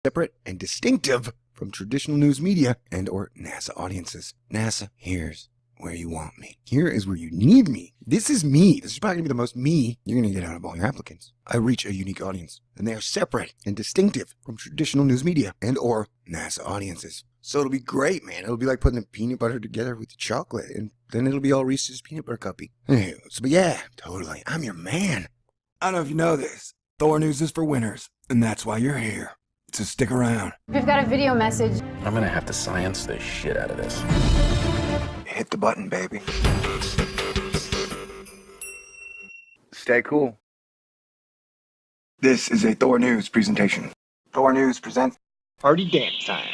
separate and distinctive from traditional news media and or NASA audiences. NASA, here's where you want me. Here is where you need me. This is me. This is probably going to be the most me you're going to get out of all your applicants. I reach a unique audience, and they are separate and distinctive from traditional news media and or NASA audiences. So it'll be great, man. It'll be like putting the peanut butter together with the chocolate, and then it'll be all Reese's peanut butter cuppy. Anyway, but yeah, totally. I'm your man. I don't know if you know this. Thor News is for winners, and that's why you're here. So stick around. We've got a video message. I'm gonna have to science the shit out of this. Hit the button, baby. Stay cool. This is a Thor News presentation. Thor News presents Party dance time.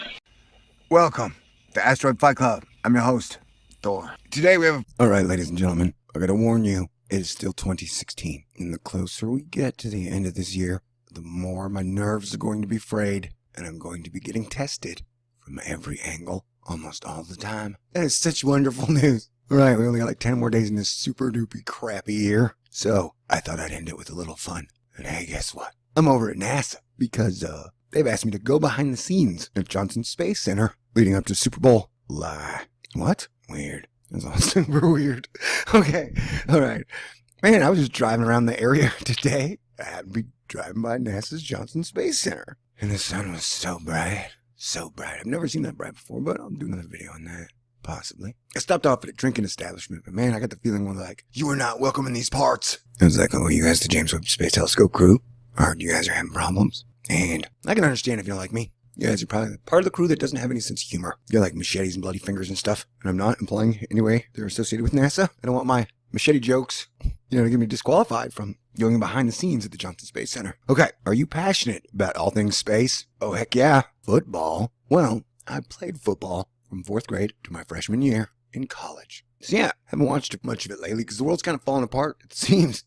Welcome to Asteroid Flight Club. I'm your host, Thor. Today we have Alright, ladies and gentlemen, I gotta warn you, it is still 2016, and the closer we get to the end of this year, the more my nerves are going to be frayed, and I'm going to be getting tested from every angle, almost all the time. That is such wonderful news. Alright, we only got like 10 more days in this super duper crappy year, so I thought I'd end it with a little fun. And hey, guess what? I'm over at NASA, because they've asked me to go behind the scenes at Johnson Space Center leading up to Superbowl Li. What? Weird. That's all super weird. Okay, alright. Man, I was just driving around the area today. I happened to be driving by NASA's Johnson Space Center, and the sun was so bright. So bright. I've never seen that bright before, but I'll do another video on that. Possibly. I stopped off at a drinking establishment, but man, I got the feeling one like, you are not welcome in these parts. I was like, oh, you guys the James Webb Space Telescope crew? Or you guys are having problems? And I can understand if you're like me. You guys are probably part of the crew that doesn't have any sense of humor. You're like machetes and bloody fingers and stuff. And I'm not implying anyway they're associated with NASA. I don't want my machete jokes, to get me disqualified from going behind the scenes at the Johnson Space Center. Okay, are you passionate about all things space? Oh, heck yeah. Football? Well, I played football from 4th grade to my freshman year in college. So yeah, haven't watched much of it lately because the world's kind of falling apart, it seems.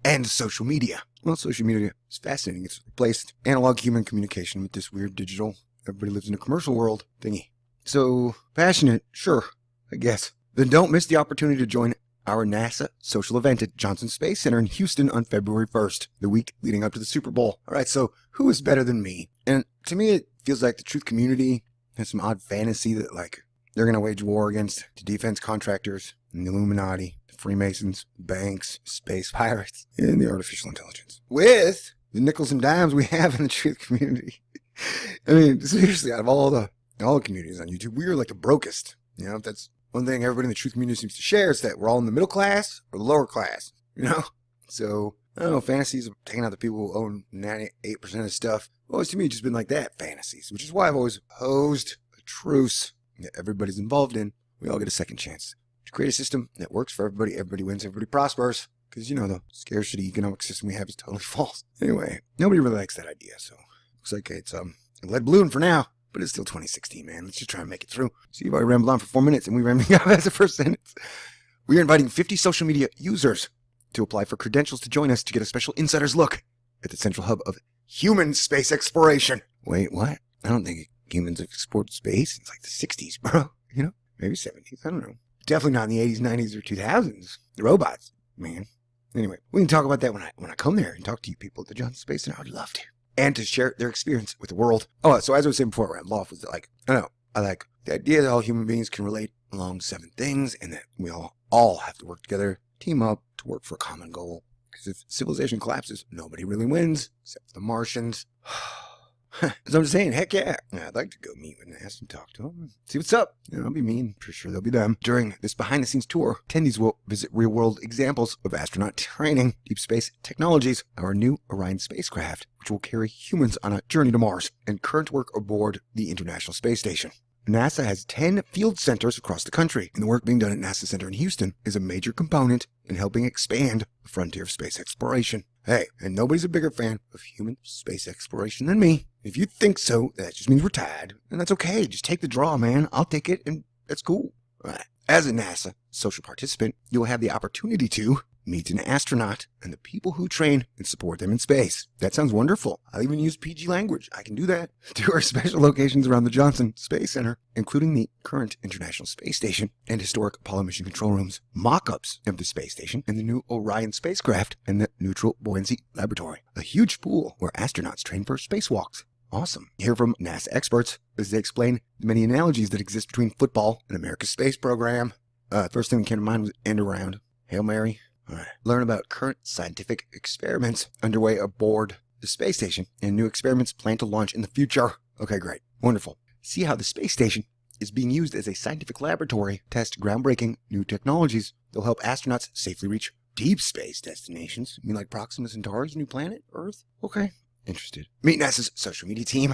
And social media. Well, social media is fascinating. It's replaced analog human communication with this weird digital, everybody lives in a commercial world thingy. So, passionate, sure, I guess. Then don't miss the opportunity to join our NASA social event at Johnson Space Center in Houston on February 1st, the week leading up to the Super Bowl. All right, so who is better than me? And to me, it feels like the truth community has some odd fantasy that, they're going to wage war against the defense contractors and the Illuminati, the Freemasons, banks, space pirates, and the artificial intelligence. With the nickels and dimes we have in the truth community. I mean, seriously, out of all the communities on YouTube, we are like the brokest. That's one thing everybody in the truth community seems to share is that we're all in the middle class or the lower class, So, I don't know, fantasies of taking out the people who own 98% of stuff. Always to me just been like that, fantasies, which is why I've always opposed a truce that everybody's involved in. We all get a second chance to create a system that works for everybody. Everybody wins, everybody prospers. Because, the scarcity economic system we have is totally false. Anyway, nobody really likes that idea, so looks like it's a lead balloon for now. But it's still 2016, man. Let's just try and make it through. So you've already rambled on for 4 minutes, and we rambling out as the first sentence. We are inviting 50 social media users to apply for credentials to join us to get a special insider's look at the central hub of human space exploration. Wait, what? I don't think humans have explored space since like the 60s, bro. Maybe 70s. I don't know. Definitely not in the 80s, 90s, or 2000s. The robots, man. Anyway, we can talk about that when I come there and talk to you people at the Johnson Space Center. I would love to. And to share their experience with the world. Oh, so as I was saying before, around law was that I like the idea that all human beings can relate along 7 things and that we all have to work together, team up to work for a common goal. Because if civilization collapses, nobody really wins, except the Martians. As I'm saying, heck yeah. I'd like to go meet with NASA and talk to them. See what's up. I'll be me and pretty sure they'll be them. During this behind-the-scenes tour, attendees will visit real-world examples of astronaut training, deep space technologies, our new Orion Spacecraft, which will carry humans on a journey to Mars, and current work aboard the International Space Station. NASA has 10 field centers across the country, and the work being done at NASA Center in Houston is a major component in helping expand the frontier of space exploration. Hey, and nobody's a bigger fan of human space exploration than me. If you think so, that just means we're tied, and that's okay. Just take the draw, man. I'll take it, and that's cool. All right. As a NASA social participant, you'll have the opportunity to meets an astronaut and the people who train and support them in space. That sounds wonderful. I'll even use PG language. I can do that. Tour special locations around the Johnson Space Center, including the current International Space Station and historic Apollo mission control rooms, mock-ups of the space station and the new Orion Spacecraft and the Neutral Buoyancy Laboratory, a huge pool where astronauts train for spacewalks. Awesome. Hear from NASA experts as they explain the many analogies that exist between football and America's space program. First thing that came to mind was end around. Hail Mary. All right. Learn about current scientific experiments underway aboard the space station and new experiments planned to launch in the future. Okay, great. Wonderful. See how the space station is being used as a scientific laboratory to test groundbreaking new technologies that will help astronauts safely reach deep space destinations. You mean like Proxima Centauri's new planet, Earth? Okay. Interested. Meet NASA's social media team.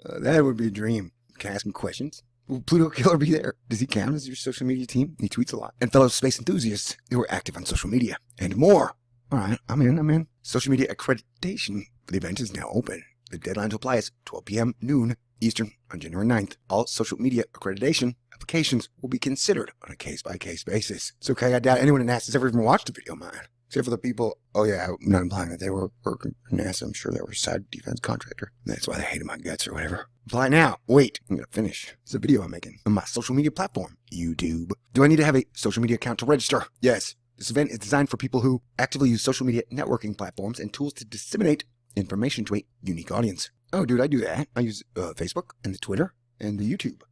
That would be a dream. Can I ask him questions? Will Pluto Killer be there? Does he count as your social media team? He tweets a lot. And fellow space enthusiasts who are active on social media. And more. All right, I'm in. Social media accreditation for the event is now open. The deadline to apply is 12 p.m. noon Eastern on January 9th. All social media accreditation applications will be considered on a case-by-case basis. It's okay, I doubt anyone at NASA has ever even watched a video of mine. Except for the people, oh yeah, I'm not implying that they were working for NASA. I'm sure they were a side defense contractor. That's why they hated my guts or whatever. Apply now. Wait, I'm going to finish. It's a video I'm making on my social media platform, YouTube. Do I need to have a social media account to register? Yes. This event is designed for people who actively use social media networking platforms and tools to disseminate information to a unique audience. Oh, dude, I do that. I use Facebook and the Twitter and the YouTube.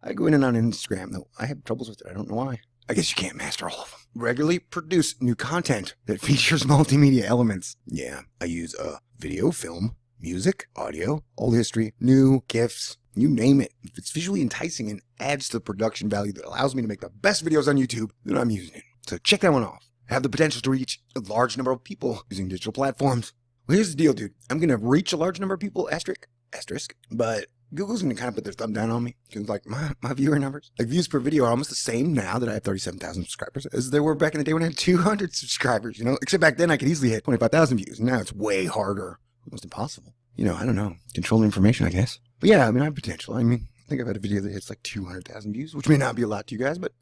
I go in and on Instagram, though. I have troubles with it. I don't know why. I guess you can't master all of them. Regularly produce new content that features multimedia elements. Yeah, I use video, film, music, audio, old history, new, GIFs, you name it. If it's visually enticing and adds to the production value that allows me to make the best videos on YouTube, then I'm using it. So check that one off. I have the potential to reach a large number of people using digital platforms. Well, here's the deal, dude. I'm going to reach a large number of people, asterisk, but Google's going to kind of put their thumb down on me. Because, like, my viewer numbers, like, views per video are almost the same now that I have 37,000 subscribers as they were back in the day when I had 200 subscribers, you know? Except back then I could easily hit 25,000 views. Now it's way harder. Almost impossible. You know, I don't know. Controlling information, I guess. But yeah, I mean, I have potential. I mean, I think I've had a video that hits like 200,000 views, which may not be a lot to you guys, but...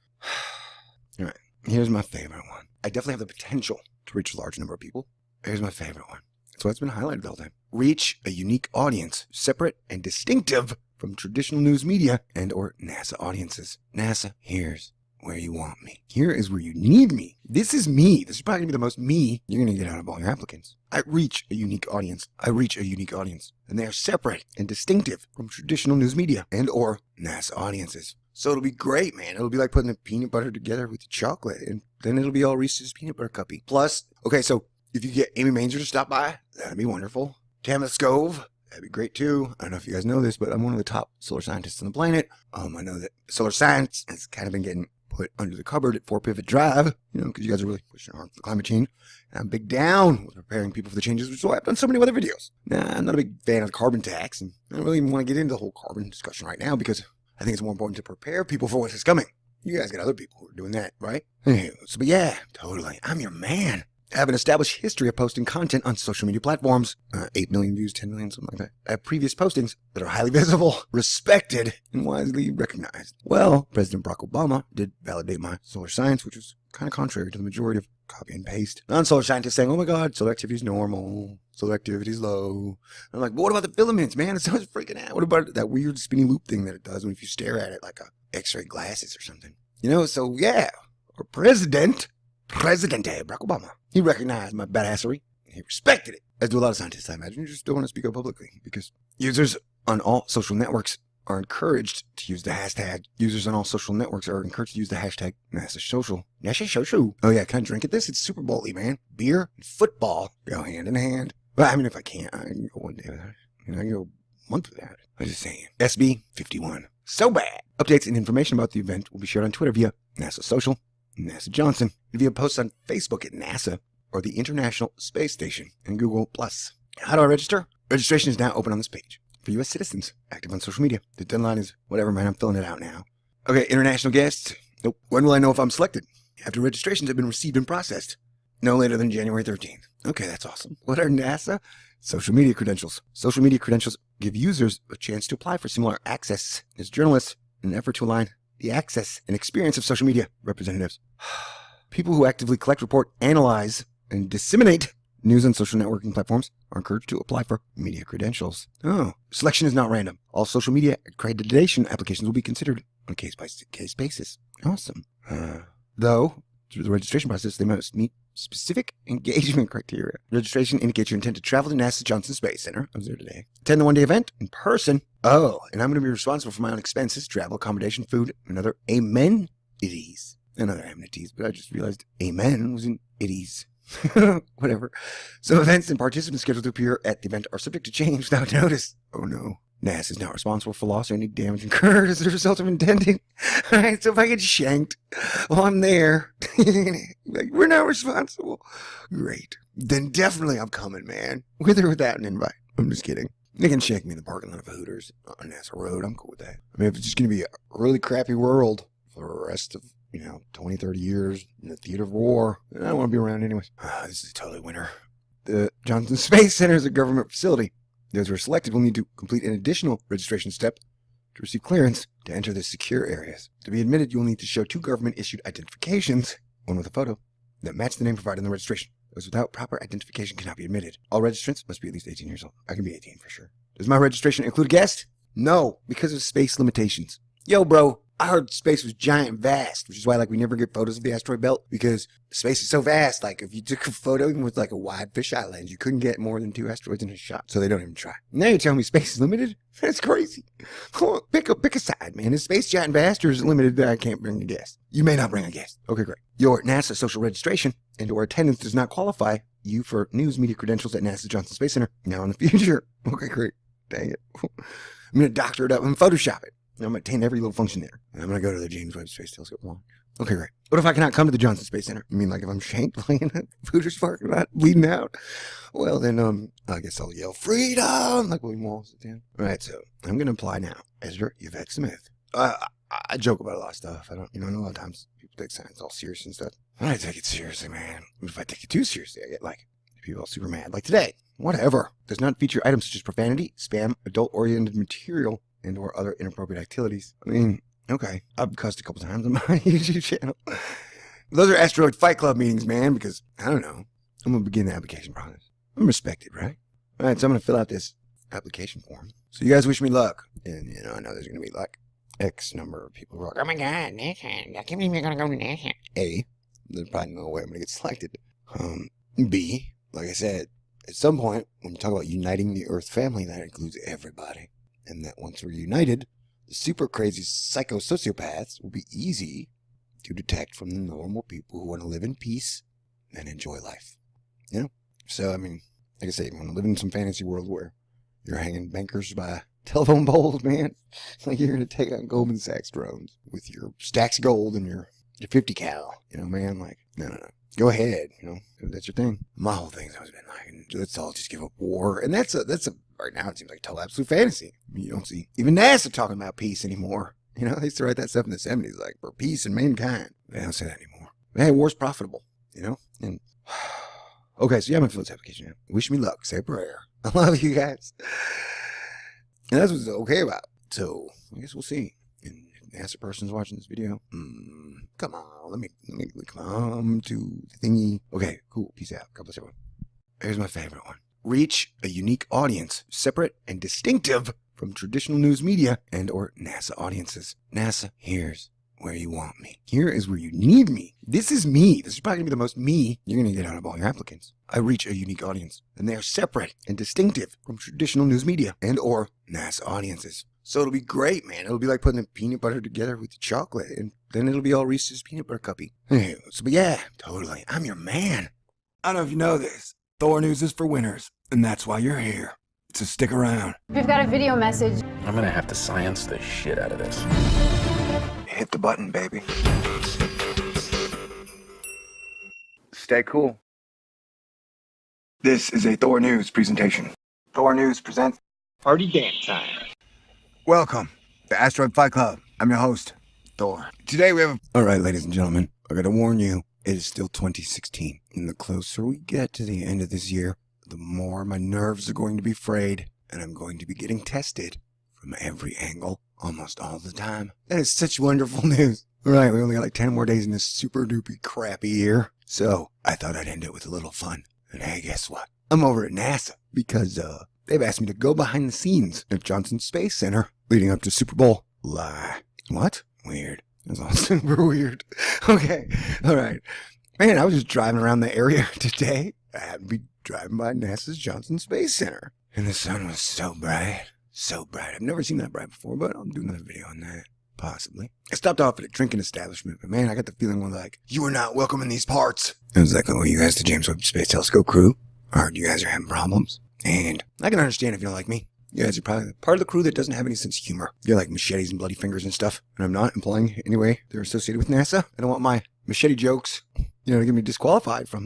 All right, here's my favorite one. I definitely have the potential to reach a large number of people. Here's my favorite one. That's why it's been highlighted the whole time. Reach a unique audience, separate and distinctive from traditional news media and or NASA audiences. NASA, here's where you want me. Here is where you need me. This is me. This is probably going to be the most me you're going to get out of all your applicants. I reach a unique audience. And they are separate and distinctive from traditional news media and or NASA audiences. So it'll be great, man. It'll be like putting the peanut butter together with the chocolate, and then it'll be all Reese's peanut butter cuppy. Plus, okay, so if you get Amy Mainzer to stop by, that'd be wonderful. Tamara Scove, that'd be great too. I don't know if you guys know this, but I'm one of the top solar scientists on the planet. I know that solar science has kind of been getting put under the cupboard at 4-Pivot Drive, you know, because you guys are really pushing hard for climate change. And I'm big down with preparing people for the changes, which is why I've done so many other videos. Nah, I'm not a big fan of the carbon tax, and I don't really even want to get into the whole carbon discussion right now because I think it's more important to prepare people for what is coming. You guys got other people who are doing that, right? Anyway, but yeah, totally. I'm your man. I have an established history of posting content on social media platforms. 8 million views, 10 million, something like that. I have previous postings that are highly visible, respected, and widely recognized. Well, President Barack Obama did validate my solar science, which was kind of contrary to the majority of copy and paste. Non-solar scientists saying, oh my God, solar activity is normal, solar activity is low. And I'm like, but what about the filaments, man? It sounds freaking out. What about that weird spinny loop thing that it does when if you stare at it like a X-ray glasses or something? You know, so yeah, our President Barack Obama, he recognized my badassery. He respected it, as do a lot of scientists, I imagine. You just don't want to speak up publicly because users on all social networks are encouraged to use the hashtag. Users on all social networks are encouraged to use the hashtag NASA Social. NASA Social. Oh yeah, can I drink at this? It's Super Bowl Li, man. Beer and football go hand in hand. Well, I mean, if I can't, I can go one day without it. I can go a month without it. I'm just saying. SB 51. So bad. Updates and information about the event will be shared on Twitter via NASA Social, NASA Johnson, and via posts on Facebook at NASA or the International Space Station and Google+. How do I register? Registration is now open on this page for U.S. citizens active on social media. The deadline is whatever, man. I'm filling it out now. Okay, international guests. Nope. When will I know if I'm selected? After registrations have been received and processed. No later than January 13th. Okay, that's awesome. What are NASA social media credentials? Social media credentials give users a chance to apply for similar access as journalists in an effort to align the access and experience of social media representatives. People who actively collect, report, analyze, and disseminate news on social networking platforms are encouraged to apply for media credentials. Oh, selection is not random. All social media accreditation applications will be considered on a case-by-case basis. Awesome. Though, through the registration process, they must meet specific engagement criteria. Registration indicates your intent to travel to NASA Johnson Space Center. I was there today. Attend the one-day event in person. Oh, and I'm going to be responsible for my own expenses, travel, accommodation, food, and other amenities. Another amenities, but I just realized amen was in itties. Whatever. So events and participants scheduled to appear at the event are subject to change without notice. Oh no. NASA is not responsible for loss or any damage incurred as a result of intending. Alright, so if I get shanked while I'm there, like, we're not responsible. Great. Then definitely I'm coming, man. With or without an invite. I'm just kidding. They can shank me in the parking lot of a Hooters on NASA Road. I'm cool with that. I mean, if it's just going to be a really crappy world for the rest of 20, 30 years in the theater of war, I don't want to be around anyways. This is totally winter. The Johnson Space Center is a government facility. Those who are selected will need to complete an additional registration step to receive clearance to enter the secure areas. To be admitted, you will need to show 2 government-issued identifications, one with a photo, that match the name provided in the registration. Those without proper identification cannot be admitted. All registrants must be at least 18 years old. I can be 18 for sure. Does my registration include a guest? No, because of space limitations. Yo, bro, I heard space was giant and vast, which is why, we never get photos of the asteroid belt, because space is so vast. If you took a photo even with, a wide fisheye lens, you couldn't get more than 2 asteroids in a shot, so they don't even try. Now you're telling me space is limited? That's crazy. Come on, pick a side, man. Is space giant and vast, or is it limited that I can't bring a guest? You may not bring a guest. Okay, great. Your NASA social registration and or attendance does not qualify you for news media credentials at NASA Johnson Space Center now in the future. Okay, great. Dang it. I'm going to doctor it up and Photoshop it. I'm going to attain every little function there. I'm going to go to the James Webb Space Telescope launch. Okay, great. What if I cannot come to the Johnson Space Center? I mean, if I'm shanked in a Hooters parking lot, bleeding out? Well, then, I guess I'll yell, freedom! Like William Wallace at the end. All right, so I'm going to apply now. Ezra Yvette Smith. I joke about a lot of stuff. I don't, a lot of times people take science all serious and stuff. I take it seriously, man. If I take it too seriously, I get, people all super mad. Like today. Whatever. Does not feature items such as profanity, spam, adult-oriented material, and or other inappropriate activities. I mean, okay. I've cussed a couple times on my YouTube channel. Those are Asteroid Fight Club meetings, man, because, I don't know. I'm going to begin the application process. I'm respected, right? All right, so I'm going to fill out this application form. So you guys wish me luck. And, I know there's going to be, X number of people who are like, oh my God, NASA, I can't believe you're going to go to NASA. A, there's probably no way I'm going to get selected. B, like I said, at some point, when you talk about uniting the Earth family, that includes everybody. And that once we're united, the super crazy psycho-sociopaths will be easy to detect from the normal people who want to live in peace and enjoy life. So, I mean, like I say, you want to live in some fantasy world where you're hanging bankers by telephone poles, man. It's like you're going to take out Goldman Sachs drones with your stacks of gold and your 50 cal, man, no. Go ahead, if that's your thing. My whole thing's always been let's all just give up war. And that's a right now it seems like a total absolute fantasy. I mean, you don't see even NASA talking about peace anymore. They used to write that stuff in the 70s, for peace and mankind. They don't say that anymore. But hey, war's profitable, And okay, so yeah, I'm gonna fill this application out. Wish me luck. Say a prayer. I love you guys. And that's what it's okay about. So I guess we'll see. And if NASA person's watching this video, come on, let me come to the thingy. Okay, cool. Peace out. God bless everyone. Here's my favorite one. Reach a unique audience, separate and distinctive from traditional news media and or NASA audiences. NASA, here's where you want me. Here is where you need me. This is me. This is probably going to be the most me you're going to get out of all your applicants. I reach a unique audience, and they are separate and distinctive from traditional news media and or NASA audiences. So it'll be great, man. It'll be like putting the peanut butter together with the chocolate, and then it'll be all Reese's peanut butter cuppy. But yeah, totally. I'm your man. I don't know if you know this. THOR News is for winners, and that's why you're here. So stick around. We've got a video message. I'm gonna have to science the shit out of this. Hit the button, baby. Stay cool. This is a THOR News presentation. THOR News presents Party Dance Time. Welcome to Asteroid Fight Club. I'm your host, Thor. Today we have All right, ladies and gentlemen, I gotta warn you, it is still 2016. And the closer we get to the end of this year, the more my nerves are going to be frayed, and I'm going to be getting tested from every angle, almost all the time. That is such wonderful news. Alright, we only got like 10 more days in this super duper crappy year. So, I thought I'd end it with a little fun. And hey, guess what? I'm over at NASA because, they've asked me to go behind the scenes at Johnson Space Center leading up to Superbowl Li. What? Weird. That's all super weird. Okay, alright. Man, I was just driving around the area today. I happened to be driving by NASA's Johnson Space Center. And the sun was so bright. So bright. I've never seen that bright before, but I'll do another video on that. Possibly. I stopped off at a drinking establishment, but man, I got the feeling one like, you are not welcome in these parts. I was like, oh, you guys the James Webb Space Telescope crew? Or you guys are having problems? And I can understand if you don't like me. You guys are probably part of the crew that doesn't have any sense of humor. You're like machetes and bloody fingers and stuff. And I'm not implying anyway they're associated with NASA. I don't want my machete jokes, to get me disqualified from